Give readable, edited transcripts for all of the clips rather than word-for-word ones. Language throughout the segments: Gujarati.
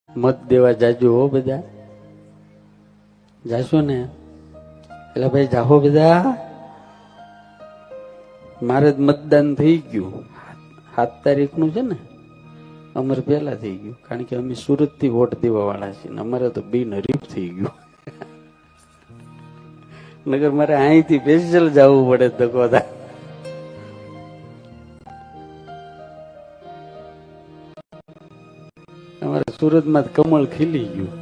મત દેવા જાજો હો બધા, જાશો ને? એટલે ભાઈ જાહો બધા. મારે મતદાન થઈ ગયું 7 તારીખનું છે ને, અમારે પહેલા થઈ ગયું, કારણ કે અમે સુરત થી વોટ દેવા વાળા છીએ. અમારે તો બિનહરીફ થઈ ગયું. નગર મારે અહીંથી સ્પેશિયલ જવું પડે ધકોતા. અમારે સુરતમાં કમળ ખીલી ગયું.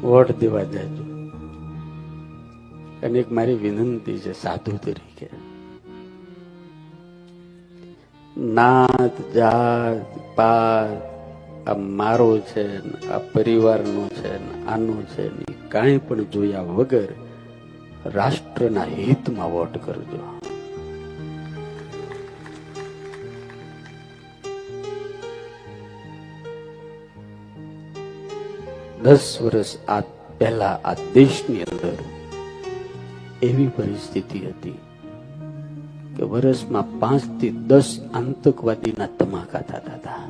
વોટ દેવા જાજો. અને એક મારી વિનંતી છે સાધુ તરીકે, નાત જાત પાત આ મારો છે, આ પરિવારનો છે, આનું છે, કાંઈ પણ જોયા વગર રાષ્ટ્રના હિતમાં વોટ કરજો. દસ વર્ષ પહેલા આ દેશની અંદર એવી પરિસ્થિતિ હતી કે વર્ષમાં 5 થી 10 આતંકવાદીના ધમાકા થતા હતા.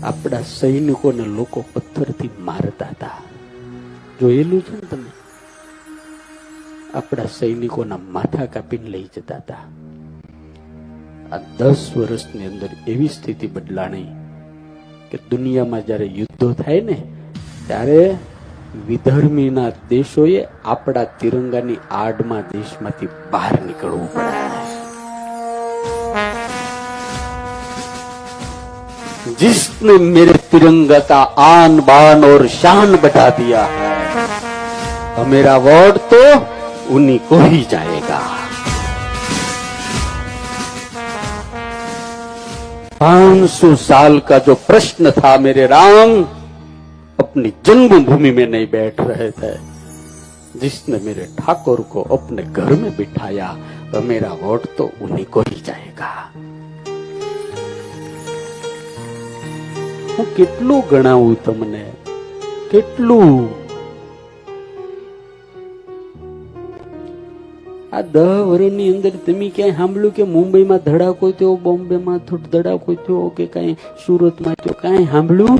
આપણા સૈનિકોને લોકો પથ્થરથી મારતા હતા. જોયેલું છે ને તમે? આપણા સૈનિકોના માથા કાપીને લઈ જતા હતા. આ 10 વર્ષની અંદર એવી સ્થિતિ બદલાણી કે દુનિયામાં જયારે યુદ્ધો થાય ને ત્યારે વિધર્મીના દેશોએ આપણા તિરંગાની આડમાં દેશમાંથી બહાર નીકળવું પડે. जिसने मेरे तिरंगा का आन बान और शान बढ़ा दिया है, तो मेरा वोट तो उन्हीं को ही जाएगा. 500 साल का जो प्रश्न था मेरे राम, अपनी जन्मभूमि में नहीं बैठ रहे थे. जिसने मेरे ठाकुर को अपने घर में बिठाया, तो मेरा वोट तो उन्हीं को ही जाएगा. હું કેટલું ગણાવું તમને, કેટલું? આ 10 વર્ષની અંદર તમે ક્યાંય સાંભળ્યું કે મુંબઈમાં ધડાકો થયો, બોમ્બેમાં ધડાકો થયો, કે કઈ સુરતમાં થયો? કાંઈ સાંભળ્યું?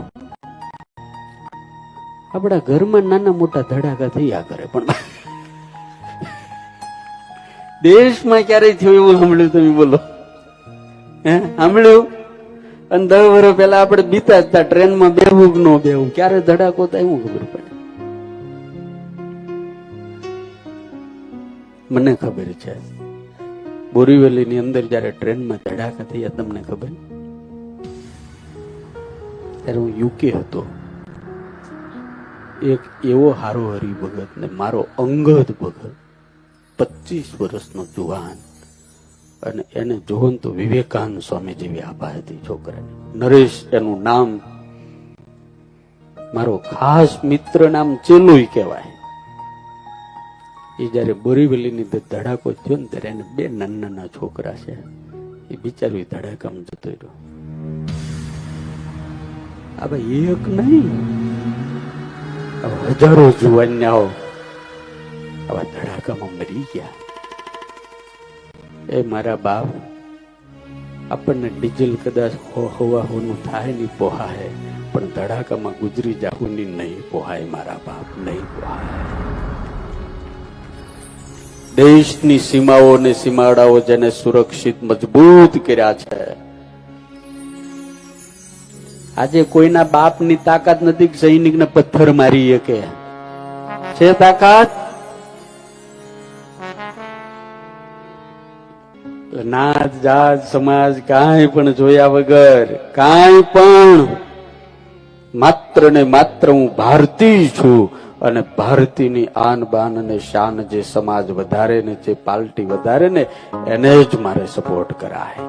આપણા ઘરમાં નાના મોટા ધડાકા થયા કરે, પણ દેશમાં ક્યારે થયું એવું સાંભળ્યું? તમે બોલો, હે સાંભળ્યું? અને 10 વર્ષ પહેલા આપણે બીતા હતા, ટ્રેનમાં બેહવું કે ન બેહવું, ક્યારે ધડાકો થાય એવું ખબર પડે? મને ખબર છે બોરીવલીની અંદર જયારે ટ્રેનમાં ધડાકા થયા, તમને ખબર? ત્યારે હું યુકે હતો. એક એવો હારો હરિભગત ને મારો અંગત ભગત, 25 વર્ષનો જુવાન, અને એને જોવો તો વિવેકાનંદ સ્વામી જેવી આભા હતી છોકરાની. નરેશ એનું નામ. મારો ખાસ મિત્ર નામ ચેલુય કહેવાય. એ જયારે બોરીવલીની ધડાકો થયો ને ત્યારે એને 2 નાના છોકરા છે. એ બિચારું ધડાકામાં જતો રહ્યો. આ ભાઈ એક નહીં, હજારો જુવાન્યાઓ આવા ધડાકામાં મરી ગયા. એ મારા બાપ, આપણને ડીઝલ કદાચ હોવાનું થાય નહીં પોહાય, પણ ધડાકામાં ગુજરી જાવું નહીં પોહાય. મારા બાપ નહીં પોહાય. દેશની સીમાઓ ને સીમાડાઓ જેને સુરક્ષિત મજબૂત કર્યા છે, આજે કોઈના બાપની તાકાત નથી કે સૈનિકને પથ્થર મારી શકે. છે તાકાત? નાત જાત સમાજ કાંઈ પણ જોયા વગર, કાંઈ પણ, માત્ર ને માત્ર હું ભારતીય છું. અને ભારતીયની આન બાન અને શાન જે સમાજ વધારે ને જે પાર્ટી વધારે ને એને જ મારે સપોર્ટ કરાય.